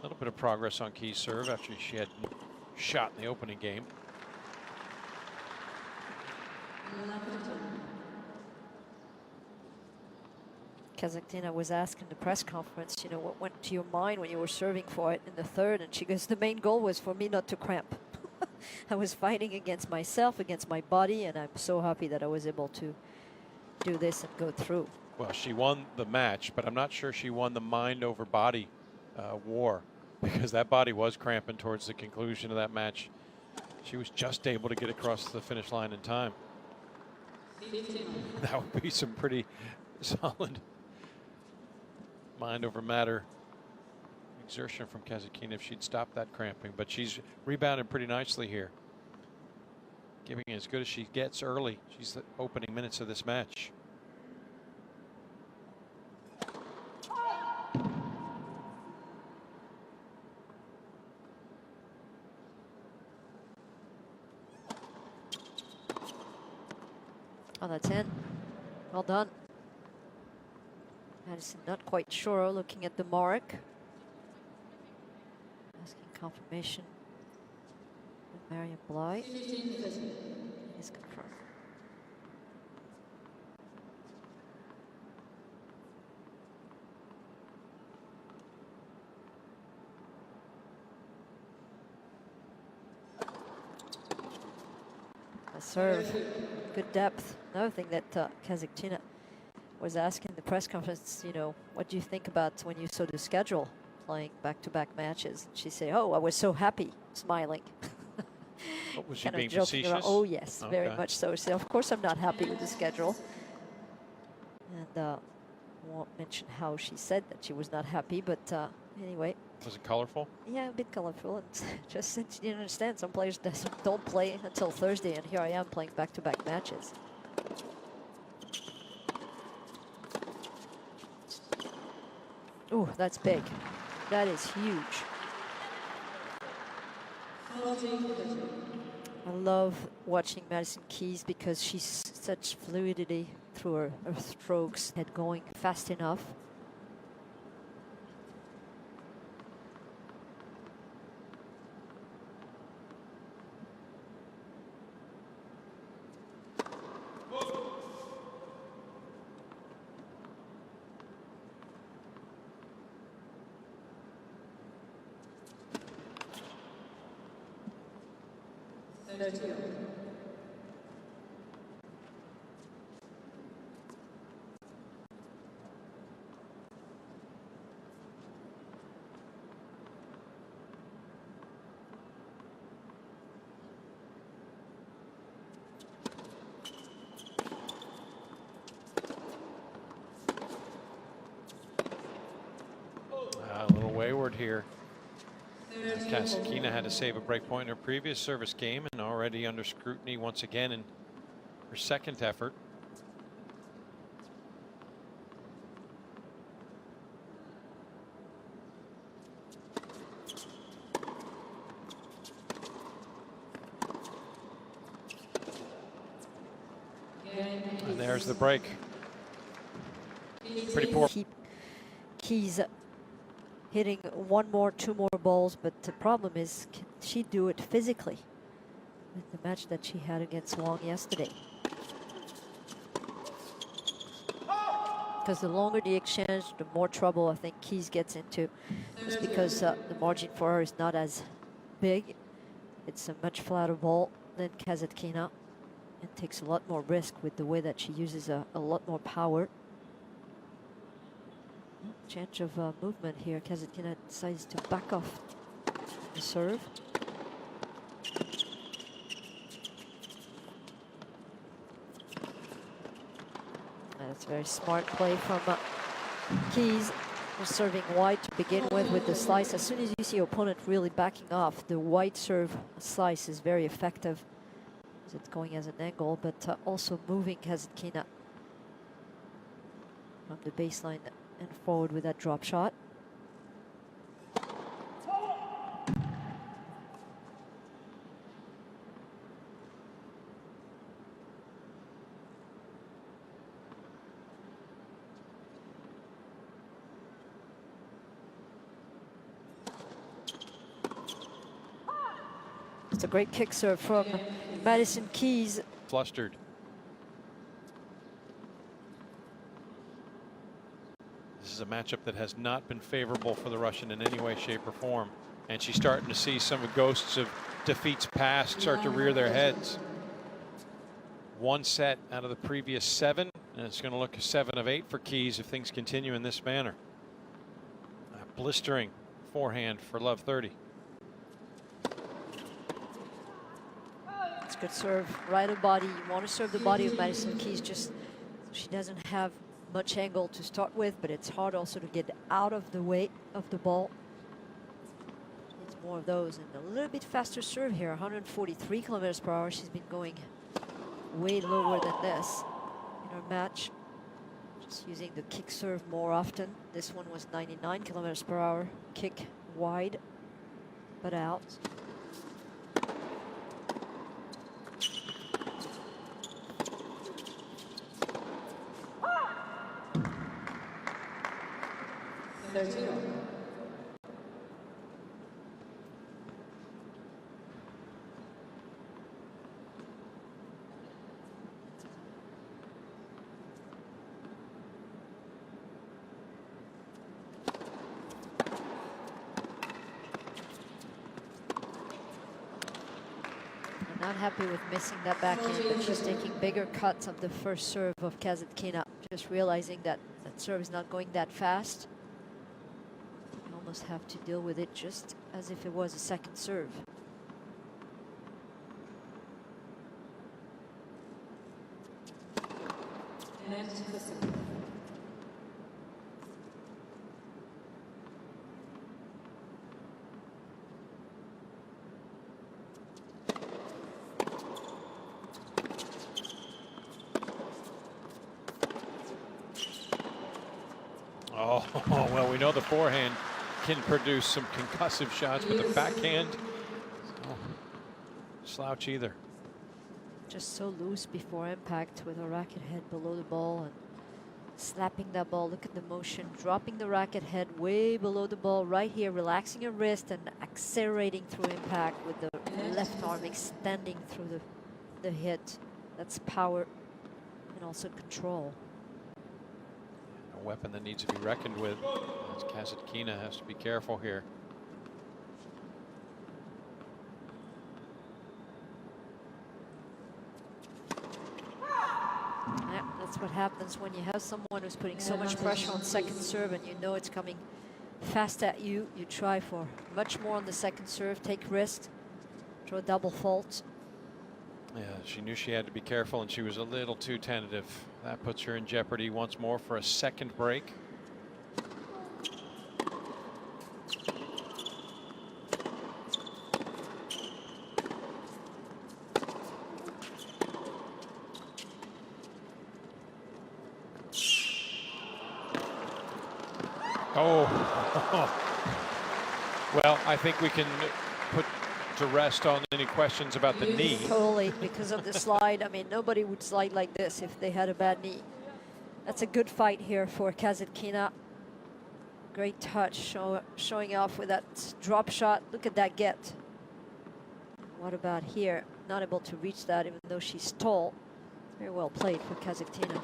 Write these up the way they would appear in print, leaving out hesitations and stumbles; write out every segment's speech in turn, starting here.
little bit of progress on Key's serve after she had shot in the opening game. Kazaktina was asked in the press conference, you know, what went to your mind when you were serving for it in the third? And she goes, the main goal was for me not to cramp. I was fighting against myself, against my body, and I'm so happy that I was able to do this and go through. Well, she won the match, but I'm not sure she won the mind over body war, because that body was cramping towards the conclusion of that match. She was just able to get across the finish line in time. That would be some pretty solid mind over matter exertion from Kazakina if she'd stopped that cramping, but she's rebounded pretty nicely here, giving it as good as she gets early. She's the opening minutes of this match. Oh, that's in. Well done. Madison not quite sure, looking at the mark. Asking confirmation with Marion Bly. Is confirmed. A serve. Good depth. Another thing that Kazaktina was asking in the press conference, you know, what do you think about when you saw the schedule playing back-to-back matches? She said, oh, I was so happy, smiling. What, was she kind being of joking facetious? around. Oh, yes, Okay. very much so. She said, of course I'm not happy with the schedule. And I won't mention how she said that she was not happy, but anyway. Was it colorful? Yeah, a bit colorful. And just since you didn't understand, some players don't play until Thursday, and here I am playing back-to-back matches. Oh, that's big. That is huge. I love watching Madison Keys because she's such fluidity through her strokes, head going fast enough. A little wayward here. Kasakina had to save a break point in her previous service game and already under scrutiny once again in her second effort. And there's the break. Pretty poor. Keep Keys hitting two more balls, but the problem is, can she do it physically with the match that she had against Wong yesterday? Because the longer the exchange, the more trouble I think Keys gets into. Just because the margin for her is not as big. It's a much flatter ball than Kasatkina. It takes a lot more risk with the way that she uses a lot more power. Change of movement here. Kazakina decides to back off the serve. That's very smart play from Keys. Serving wide to begin with the slice. As soon as you see your opponent really backing off, the wide serve slice is very effective. It's going as an angle, but also moving Kazakina from the baseline and forward with that drop shot. It's a great kick serve from Madison Keys. Flustered. This is a matchup that has not been favorable for the Russian in any way, shape, or form. And she's starting to see some ghosts of defeats past start to rear their heads. One set out of the previous 7, and it's going to look a 7 of 8 for Keys if things continue in this manner. A blistering forehand for Love 30. It's a good serve, right of body. You want to serve the body of Madison Keys, just she doesn't have much angle to start with, but it's hard also to get out of the weight of the ball. It's more of those, and a little bit faster serve here, 143 kilometers per hour. She's been going way lower than this in her match, just using the kick serve more often. This one was 99 kilometers per hour, kick wide, but out. Not happy with missing that backhand, but she's taking bigger cuts of the first serve of Kazatskina, just realizing that that serve is not going that fast. You almost have to deal with it just as if it was a second serve. Oh, well, we know the forehand can produce some concussive shots, but the backhand, oh, slouch either. Just so loose before impact with a racket head below the ball and slapping that ball. Look at the motion, dropping the racket head way below the ball right here, relaxing your wrist and accelerating through impact with the left arm extending through the hit. That's power and also control. A weapon that needs to be reckoned with. As Kasatkinina has to be careful here. Yeah, that's what happens when you have someone who's putting so much pressure on second serve and you know it's coming fast at you. You try for much more on the second serve, take risks, throw a double fault. Yeah, she knew she had to be careful and she was a little too tentative. That puts her in jeopardy once more for a second break. Oh, well, I think we can put to rest on any questions about the knee. Totally, because of the slide. I mean, nobody would slide like this if they had a bad knee. That's a good fight here for Kazatkinina. Great touch, showing off with that drop shot. Look at that get. What about here? Not able to reach that, even though she's tall. Very well played for Kazatkinina.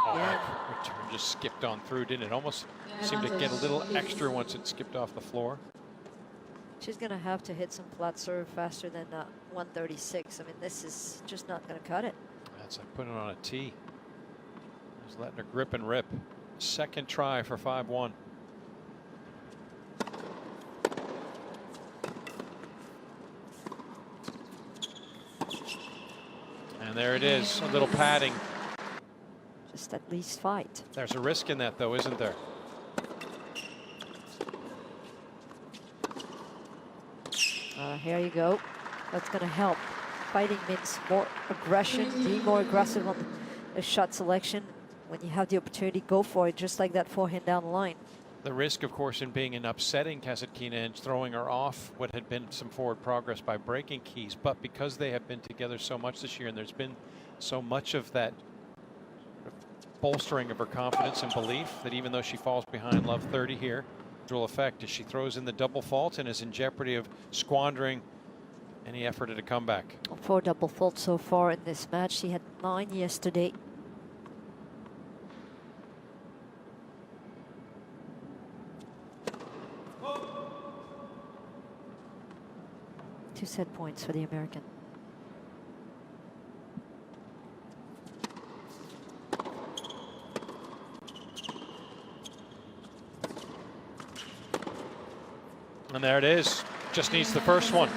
Oh, yeah. Return just skipped on through, didn't it? Almost seemed to get a little extra once it skipped off the floor. She's going to have to hit some flat serve faster than 136. I mean, this is just not going to cut it. That's like putting it on a tee. Just letting her grip and rip. Second try for 5-1. And there it is, a little padding. Just at least fight. There's a risk in that, though, isn't there? Here you go. That's going to help. Fighting means more aggression, be more aggressive on the shot selection. When you have the opportunity, go for it, just like that forehand down the line. The risk, of course, in being an upsetting Kazatkinina and throwing her off what had been some forward progress by breaking Keys. But because they have been together so much this year and there's been so much of that bolstering of her confidence and belief that even though she falls behind Love 30 here, Effect as she throws in the double fault and is in jeopardy of squandering any effort at a comeback. 4 double faults so far in this match. She had 9 yesterday. Two set points for the American. And there it is. Just needs the first one.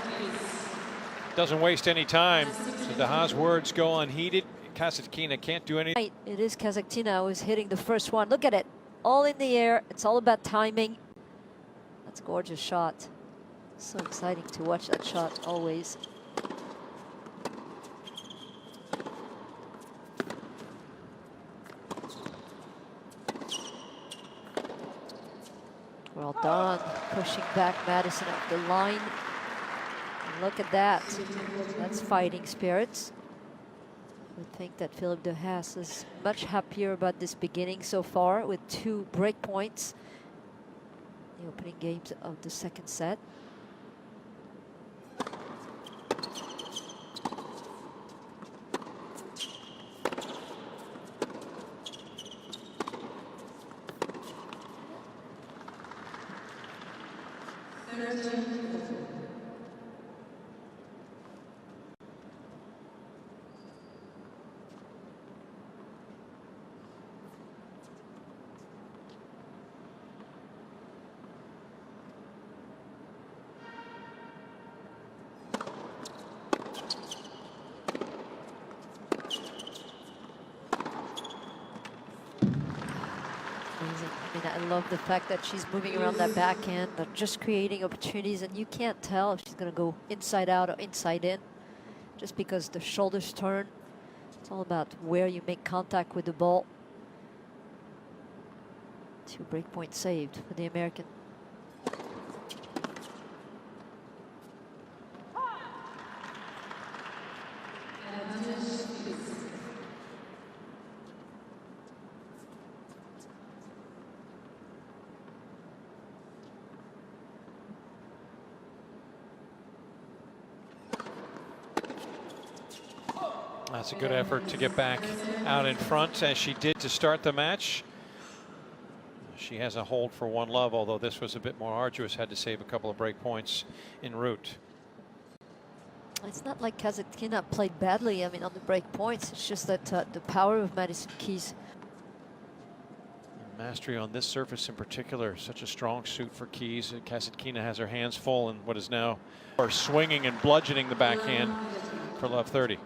Doesn't waste any time. So Daha's words go unheeded. Kasitkina can't do anything. Right, it is Kazaktina who's hitting the first one. Look at it. All in the air. It's all about timing. That's a gorgeous shot. So exciting to watch that shot always. Well done. Pushing back Madison up the line. And look at that. That's fighting spirits. I think that Philippe de Haas is much happier about this beginning so far with 2 break points. The opening games of the second set. I love the fact that she's moving around that backhand, but just creating opportunities, and you can't tell if she's going to go inside out or inside in just because the shoulders turn. It's all about where you make contact with the ball. 2 break points saved for the American. That's a good effort to get back out in front as she did to start the match. She has a hold for 1-love, although this was a bit more arduous, had to save a couple of break points en route. It's not like Kazaktina played badly, I mean, on the break points. It's just that the power of Madison Keys. Mastery on this surface in particular, such a strong suit for Keys. Kasitkina has her hands full in what is now swinging and bludgeoning the backhand for love 30.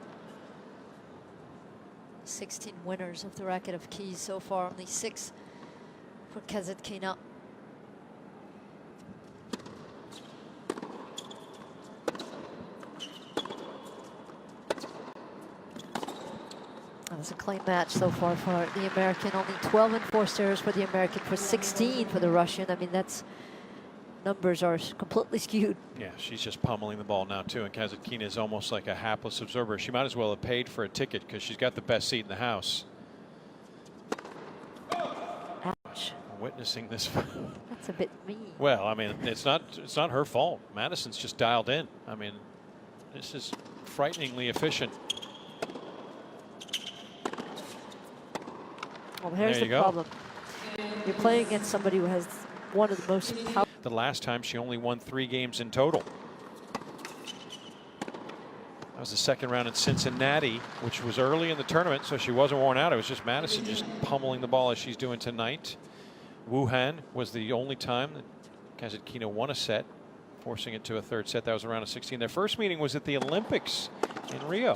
16 winners of the racket of Keys so far, only 6 for Kazaktina. That's a clean match so far for the American. Only 12 and 4 serves for the American, for 16 for the Russian. I mean, that's numbers are completely skewed. Yeah, she's just pummeling the ball now too, and Kasitkina is almost like a hapless observer. She might as well have paid for a ticket because she's got the best seat in the house. Ouch. Witnessing this. That's a bit mean. Well, I mean, it's not her fault. Madison's just dialed in. I mean, this is frighteningly efficient. Well, here's the problem. You're playing against somebody who has one of the most powerful. The last time she only won 3 games in total. That was the second round in Cincinnati, which was early in the tournament, so she wasn't worn out. It was just Madison just pummeling the ball as she's doing tonight. Wuhan was the only time that Kasitkina won a set, forcing it to a 3rd set. That was around a 16. Their first meeting was at the Olympics in Rio.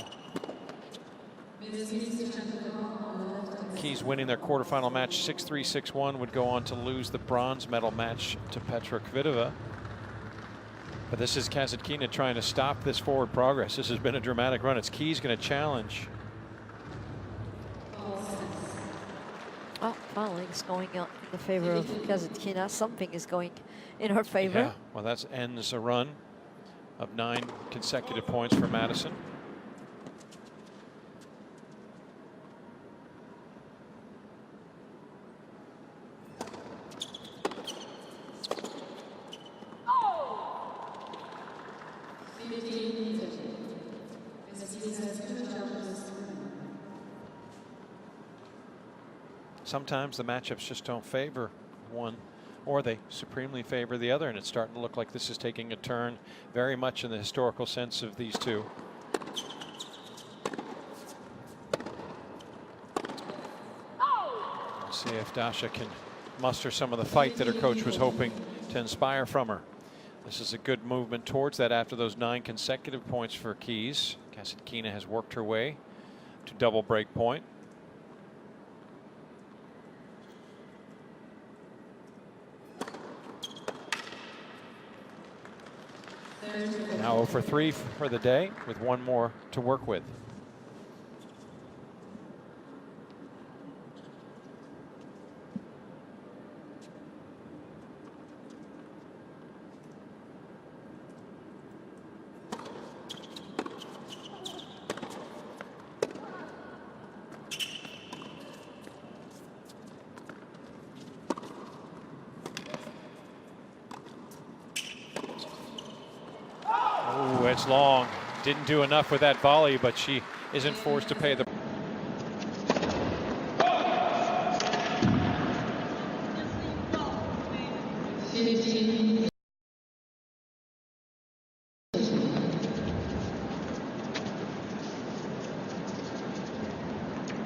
Keys winning their quarterfinal match 6-3, 6-1, would go on to lose the bronze medal match to Petra Kvitova. But this is Kasitkina trying to stop this forward progress. This has been a dramatic run. It's Keys going to challenge. Oh, finally it's going in the favor of Kasitkina. Something is going in her favor. Yeah, well, that ends a run of 9 consecutive points for Madison. Sometimes the matchups just don't favor one, or they supremely favor the other, and it's starting to look like this is taking a turn very much in the historical sense of these two. Let's see if Dasha can muster some of the fight that her coach was hoping to inspire from her. This is a good movement towards that after those 9 consecutive points for Keys. Kina has worked her way to double break point. Now 0 for 3 for the day, with 1 more to work with. It's long. Didn't do enough with that volley, but she isn't forced to pay the.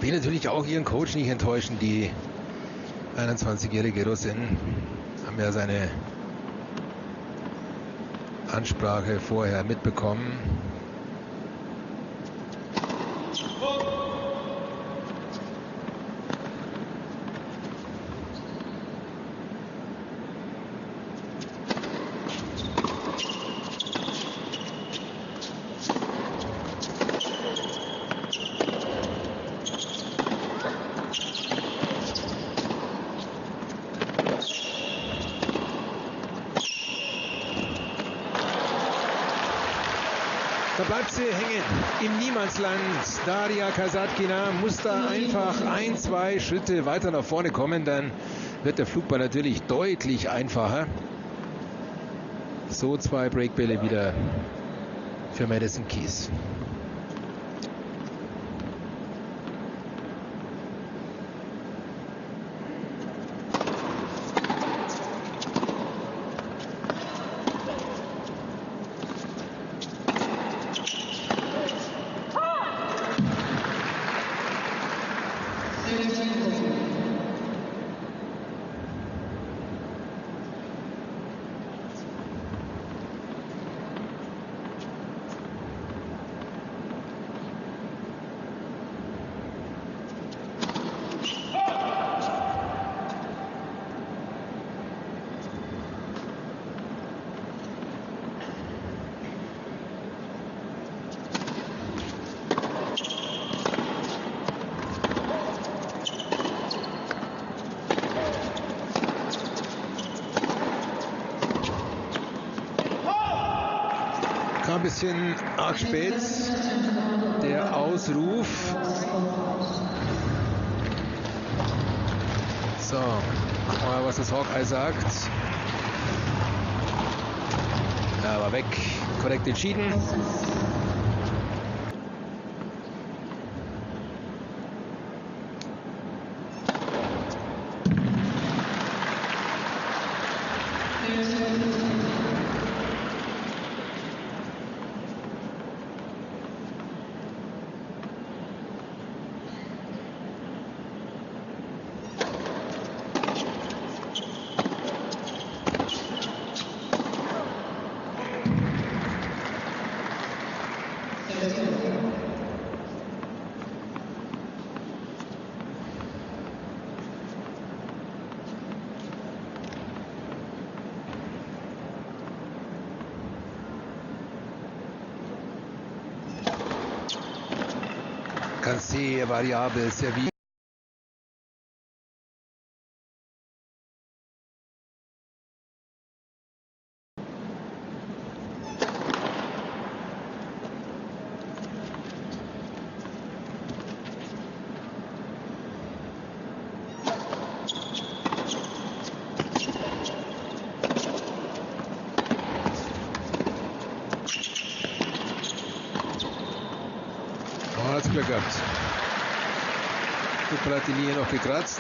Will natürlich auch ihren Coach nicht enttäuschen. Die 21-jährige Russin haben ja seine Ansprache vorher mitbekommen. Da bleibt sie hängen im Niemandsland. Darья Касаткина muss da einfach 1, 2 Schritte weiter nach vorne kommen, dann wird der Flugball natürlich deutlich einfacher. So 2 Breakbälle wieder für Madison Keys. Ein bisschen arg spät, der Ausruf. So, mal was das Hawkeye sagt. Ja, war weg, korrekt entschieden. Kann sehr variabel servieren. Glück gehabt. Kuppel hat die Linie noch gekratzt.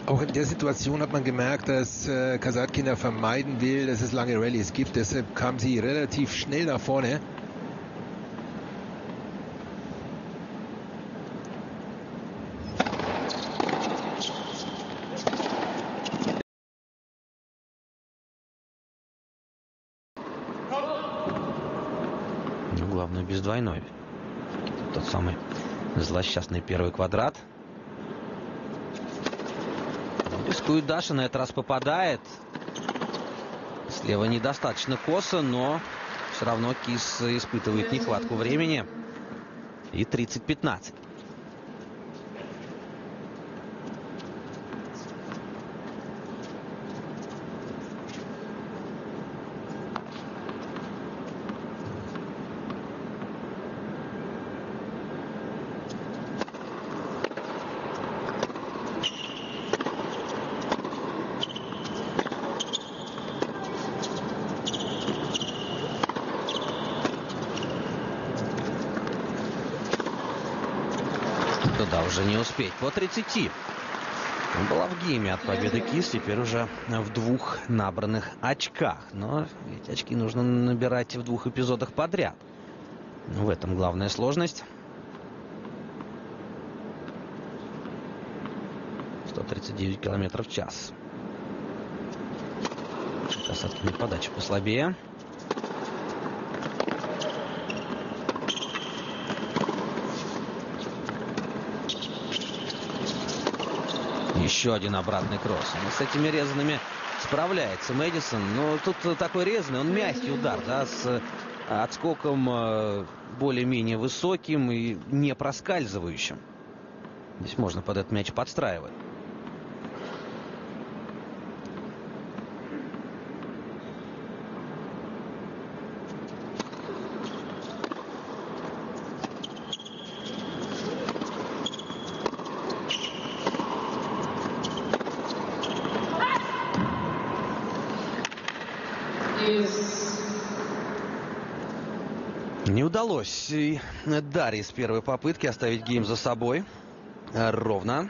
Auch in der Situation hat man gemerkt, dass Kasatkina vermeiden will, dass es lange Rallyes gibt. Deshalb kam sie relativ schnell nach vorne. Ну, главное, без двойной. Тот самый злосчастный первый квадрат. Рискует Даша, на этот раз попадает. Слева недостаточно косо, но все равно Кис испытывает нехватку времени. И 30-15. Туда уже не успеть. По 30. Была в гейме от победы Кис. Теперь уже в 2 набранных очках. Но эти очки нужно набирать в 2 эпизодах подряд. В этом главная сложность. 139 километров в час. Касаткина подача послабее. Еще один обратный кросс. С этими резанными справляется Мэвисон. Но тут такой резанный, он мягкий удар, да, с отскоком более-менее высоким и не проскальзывающим. Здесь можно под этот мяч подстраивать. Не удалось и Дарье с первой попытки оставить гейм за собой. Ровно.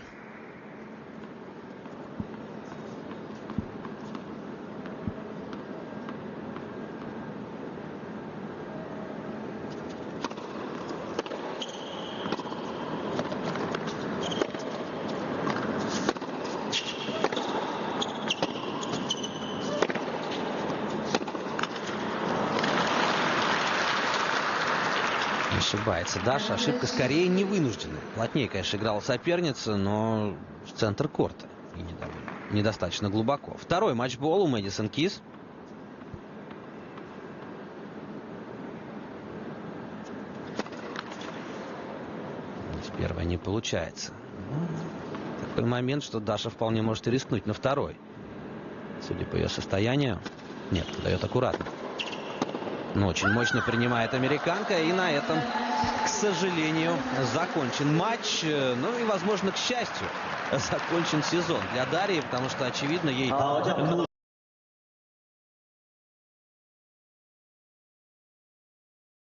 Ошибается Даша. Ошибка скорее не вынужденная. Плотнее, конечно, играла соперница, но в центр корта. И недостаточно глубоко. Второй матчбол у Мэвисон Кис. Первая не получается. Такой момент, что Даша вполне может и рискнуть на второй. Судя по ее состоянию. Нет, дает аккуратно. Но очень мощно принимает американка. И на этом, к сожалению, закончен матч. Ну и, возможно, к счастью, закончен сезон для Дарьи. Потому что, очевидно, ей...